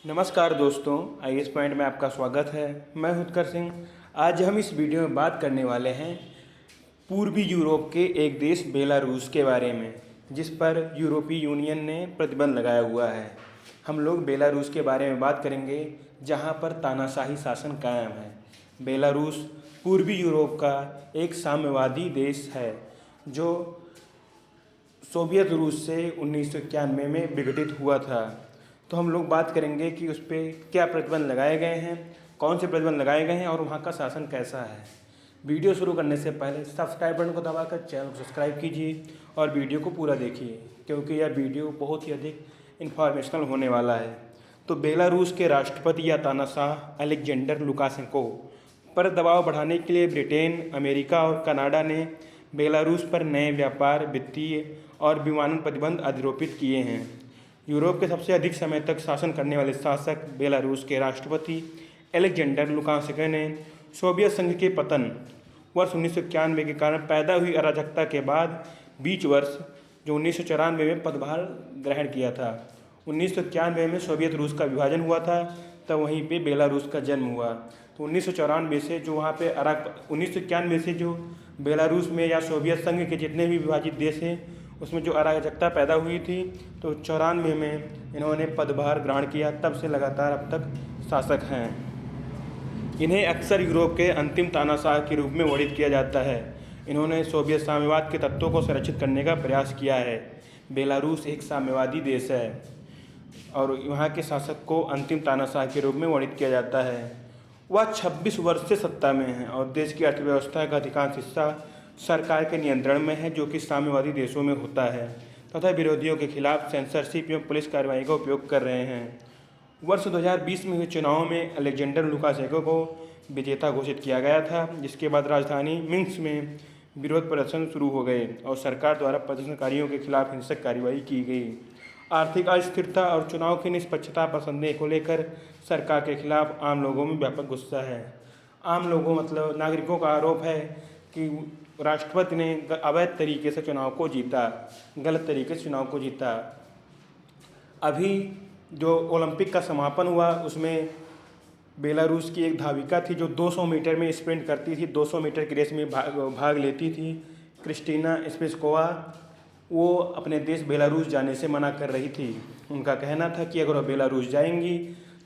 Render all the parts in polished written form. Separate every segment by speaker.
Speaker 1: नमस्कार दोस्तों, IAS point में आपका स्वागत है। मैं हूं उत्कर्ष सिंह। आज हम इस वीडियो में बात करने वाले हैं पूर्वी यूरोप के एक देश बेलारूस के बारे में, जिस पर यूरोपीय यूनियन ने प्रतिबंध लगाया हुआ है। हम लोग बेलारूस के बारे में बात करेंगे, जहां पर तानाशाही शासन कायम है। बेलारूस पूर्वी यूरोप का एक साम्यवादी देश है, जो सोवियत रूस से 1991 में विघटित हुआ था। तो हम लोग बात करेंगे कि उस पर क्या प्रतिबंध लगाए गए हैं, कौन से प्रतिबंध लगाए गए हैं और वहाँ का शासन कैसा है। वीडियो शुरू करने से पहले सब्सक्राइब बटन को दबाकर चैनल को सब्सक्राइब कीजिए और वीडियो को पूरा देखिए, क्योंकि यह वीडियो बहुत ही अधिक इन्फॉर्मेशनल होने वाला है। तो बेलारूस के राष्ट्रपति या तानाशाह अलेक्जेंडर लुकाशेंको पर दबाव बढ़ाने के लिए ब्रिटेन, अमेरिका और कनाडा ने बेलारूस पर नए व्यापार, वित्तीय और विमानन प्रतिबंध आरोपित किए हैं। यूरोप के सबसे अधिक समय तक शासन करने वाले शासक बेलारूस के राष्ट्रपति अलेक्जेंडर लुकाशेंको ने सोवियत संघ के पतन वर्ष 1991 के कारण पैदा हुई अराजकता के बाद बीच वर्ष जो 1994 में पदभार ग्रहण किया था। 1991 में सोवियत रूस का विभाजन हुआ था, तब वहीं पे बेलारूस का जन्म हुआ। तो 1994 से जो वहाँ पे 1991 से जो बेलारूस में या सोवियत संघ के जितने भी विभाजित देश हैं, उसमें जो अराजकता पैदा हुई थी, तो 94 में इन्होंने पदभार ग्रहण किया। तब से लगातार अब तक शासक हैं। इन्हें अक्सर यूरोप के अंतिम तानाशाह के रूप में वर्णित किया जाता है। इन्होंने सोवियत साम्यवाद के तत्वों को संरक्षित करने का प्रयास किया है। बेलारूस एक साम्यवादी देश है और यहाँ के शासक को अंतिम तानाशाह के रूप में वर्णित किया जाता है। वह 26 वर्ष से सत्ता में है और देश की अर्थव्यवस्था का अधिकांश हिस्सा सरकार के नियंत्रण में है, जो कि साम्यवादी देशों में होता है, तथा विरोधियों के खिलाफ सेंसरशिप एवं पुलिस कार्रवाई का उपयोग कर रहे हैं। वर्ष 2020 में हुए चुनाव में अलेक्जेंडर लुकाशेंको को विजेता घोषित किया गया था, जिसके बाद राजधानी मिन्स्क में विरोध प्रदर्शन शुरू हो गए और सरकार द्वारा प्रदर्शनकारियों के खिलाफ हिंसक कार्रवाई की गई। आर्थिक अस्थिरता और चुनाव की निष्पक्षता पर संदेह को लेकर सरकार के खिलाफ आम लोगों में व्यापक गुस्सा है। आम लोगों मतलब नागरिकों का आरोप है कि राष्ट्रपति ने अवैध तरीके से चुनाव को जीता, गलत तरीके से चुनाव को जीता। अभी जो ओलंपिक का समापन हुआ, उसमें बेलारूस की एक धाविका थी जो 200 मीटर में स्प्रिंट करती थी, 200 मीटर की रेस में भाग लेती थी, क्रिस्टीना स्पिस्कोवा। वो अपने देश बेलारूस जाने से मना कर रही थी। उनका कहना था कि अगर वो बेलारूस जाएंगी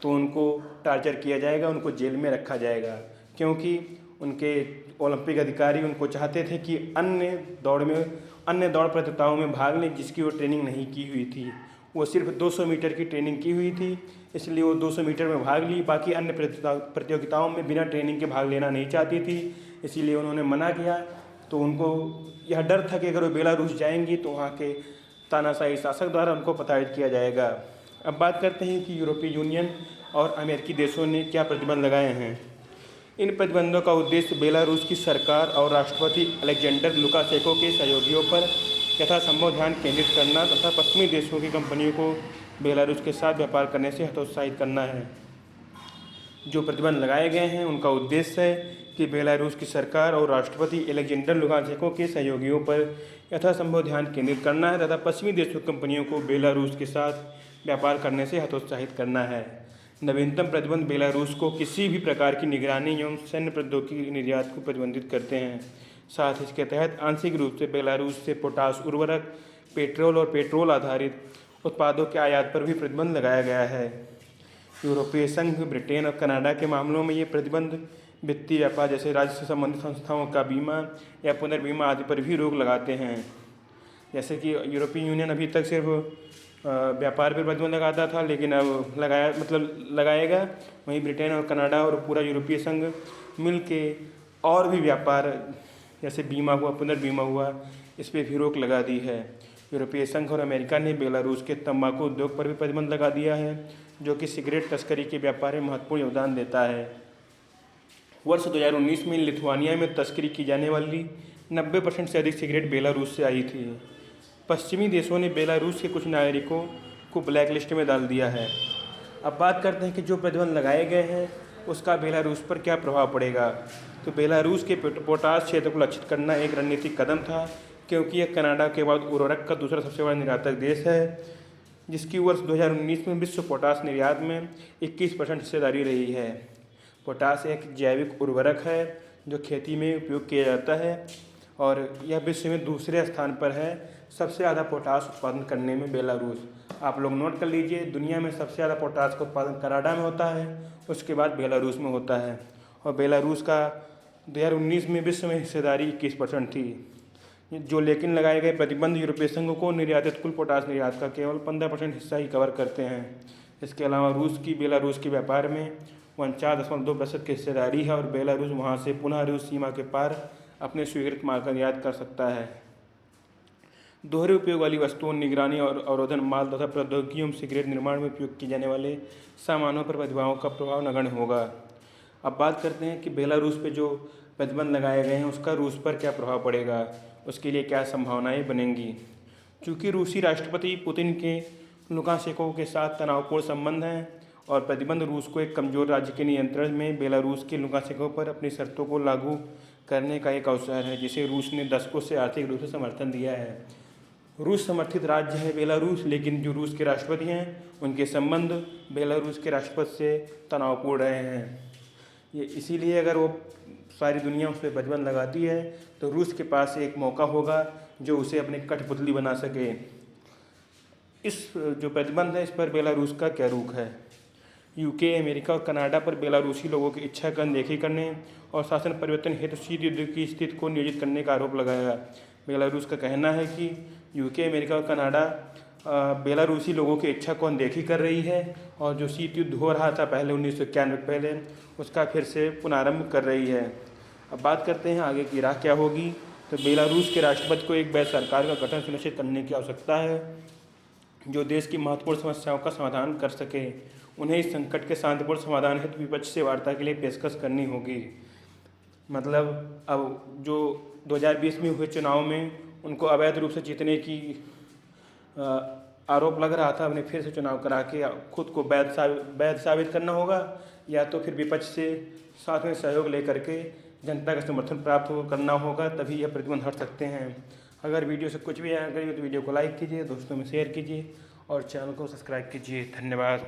Speaker 1: तो उनको टार्चर किया जाएगा, उनको जेल में रखा जाएगा, क्योंकि उनके ओलंपिक अधिकारी उनको चाहते थे कि अन्य दौड़ प्रतियोगिताओं में भाग लें जिसकी वो ट्रेनिंग नहीं की हुई थी। वो सिर्फ 200 मीटर की ट्रेनिंग की हुई थी, इसलिए वो 200 मीटर में भाग ली। बाकी अन्य प्रतियोगिताओं में बिना ट्रेनिंग के भाग लेना नहीं चाहती थी, इसीलिए उन्होंने मना किया। तो उनको यह डर था कि अगर वो बेलारूस जाएंगी तो वहाँ के तानाशाही शासक द्वारा उनको प्रताड़ित किया जाएगा। अब बात करते हैं कि यूरोपीय यूनियन और अमेरिकी देशों ने क्या प्रतिबंध लगाए हैं। इन प्रतिबंधों का उद्देश्य बेलारूस की सरकार और राष्ट्रपति अलेक्जेंडर लुकाशेंको के सहयोगियों पर यथासंभव ध्यान केंद्रित करना तथा पश्चिमी देशों की कंपनियों को बेलारूस के साथ व्यापार करने से हतोत्साहित करना है। जो प्रतिबंध लगाए गए हैं उनका उद्देश्य है कि बेलारूस की सरकार और राष्ट्रपति अलेक्जेंडर लुकाशेंको के सहयोगियों पर यथासंभव ध्यान केंद्रित करना है तथा पश्चिमी देशों की कंपनियों को बेलारूस के साथ व्यापार करने से हतोत्साहित करना है। नवीनतम प्रतिबंध बेलारूस को किसी भी प्रकार की निगरानी एवं सैन्य प्रौद्योगिकी निर्यात को प्रतिबंधित करते हैं। साथ ही इसके तहत आंशिक रूप से बेलारूस से पोटाश उर्वरक, पेट्रोल और पेट्रोल आधारित उत्पादों के आयात पर भी प्रतिबंध लगाया गया है। यूरोपीय संघ, ब्रिटेन और कनाडा के मामलों में ये प्रतिबंध वित्तीय व्यापार जैसे राज्य से संबंधित संस्थाओं का बीमा या पुनर्बीमा आदि पर भी रोक लगाते हैं। जैसे कि यूरोपीय यूनियन अभी तक सिर्फ व्यापार पर प्रतिबंध लगाता था, लेकिन अब लगाएगा। वहीं ब्रिटेन और कनाडा और पूरा यूरोपीय संघ मिल के और भी व्यापार जैसे बीमा हुआ, पुनर्बीमा हुआ, इस पर भी रोक लगा दी है। यूरोपीय संघ और अमेरिका ने बेलारूस के तंबाकू उद्योग पर भी प्रतिबंध लगा दिया है, जो कि सिगरेट तस्करी के व्यापार में महत्वपूर्ण योगदान देता है। वर्ष 2019 में लिथुआनिया में तस्करी की जाने वाली 90% से अधिक सिगरेट बेलारूस से आई थी। पश्चिमी देशों ने बेलारूस के कुछ नागरिकों को ब्लैक लिस्ट में डाल दिया है। अब बात करते हैं कि जो प्रतिबंध लगाए गए हैं उसका बेलारूस पर क्या प्रभाव पड़ेगा। तो बेलारूस के पोटाश क्षेत्र को लक्षित करना एक रणनीतिक कदम था, क्योंकि यह कनाडा के बाद उर्वरक का दूसरा सबसे बड़ा निर्यातक देश है। जिसकी वर्ष 2019 में विश्व पोटास निर्यात में 21% हिस्सेदारी रही है। पोटास एक जैविक उर्वरक है जो खेती में उपयोग किया जाता है और यह विश्व में दूसरे स्थान पर है सबसे ज़्यादा पोटास उत्पादन करने में बेलारूस। आप लोग नोट कर लीजिए, दुनिया में सबसे ज़्यादा पोटास का उत्पादन कनाडा में होता है, उसके बाद बेलारूस में होता है और बेलारूस का 2019 में विश्व में हिस्सेदारी 21% थी। जो लेकिन लगाए गए प्रतिबंध यूरोपीय संघ को निर्यातित कुल पोटास निर्यात का केवल 15% हिस्सा ही कवर करते हैं। इसके अलावा रूस की बेलारूस के व्यापार में 49.2% की हिस्सेदारी है और बेलारूस वहां से पुनः रूस सीमा के पार अपने स्वीकृत माल का निर्यात कर सकता है। दोहरे उपयोग वाली वस्तुओं, निगरानी और अवरोधन माल तथा प्रौद्योगिकियों, सिगरेट निर्माण में उपयोग किए जाने वाले सामानों पर प्रतिबंधों का प्रभाव नगण्य होगा। अब बात करते हैं कि बेलारूस पे जो प्रतिबंध लगाए गए हैं उसका रूस पर क्या प्रभाव पड़ेगा, उसके लिए क्या संभावनाएं बनेंगी। चूँकि रूसी राष्ट्रपति पुतिन के लुकाशेंको के साथ तनावपूर्ण संबंध हैं और प्रतिबंध रूस को एक कमज़ोर राज्य के नियंत्रण में बेलारूस के लुकाशेंको पर अपनी शर्तों को लागू करने का एक अवसर है, जिसे रूस ने दशकों से आर्थिक रूप से समर्थन दिया है। रूस समर्थित राज्य है बेलारूस, लेकिन जो रूस के राष्ट्रपति हैं उनके संबंध बेलारूस के राष्ट्रपति से तनावपूर्ण रहे हैं। ये इसीलिए अगर वो सारी दुनिया उस पर प्रतिबंध लगाती है तो रूस के पास एक मौका होगा जो उसे अपनी कठपुतली बना सके। इस जो प्रतिबंध है इस पर बेलारूस का क्या रुख है। यूके, अमेरिका और कनाडा पर बेलारूसी लोगों की इच्छा की अनदेखी करने और शासन परिवर्तन हेतु शीत युद्ध की स्थिति को नियोजित करने का आरोप लगाया। बेलारूस का कहना है कि यूके, अमेरिका और कनाडा बेलारूसी लोगों की इच्छा को अनदेखी कर रही है और जो शीत युद्ध हो रहा था पहले 1991 पहले, उसका फिर से पुनरारंभ कर रही है। अब बात करते हैं आगे की राह क्या होगी। तो बेलारूस के राष्ट्रपति को एक वैध सरकार का गठन सुनिश्चित करने की आवश्यकता है जो देश की महत्वपूर्ण समस्याओं का समाधान कर सके। उन्हें इस संकट के शांतिपूर्ण समाधान हेतु विपक्ष से वार्ता के लिए पेशकश करनी होगी। मतलब अब जो 2020 में हुए चुनाव में उनको अवैध रूप से जीतने की आरोप लग रहा था, उन्हें फिर से चुनाव करा के खुद को वैध साबित करना होगा या तो फिर विपक्ष से साथ में सहयोग लेकर के जनता का समर्थन प्राप्त करना होगा, तभी यह प्रतिबंध हट सकते हैं। अगर वीडियो से कुछ भी जानकारी हो तो वीडियो को लाइक कीजिए, दोस्तों में शेयर कीजिए और चैनल को सब्सक्राइब कीजिए। धन्यवाद।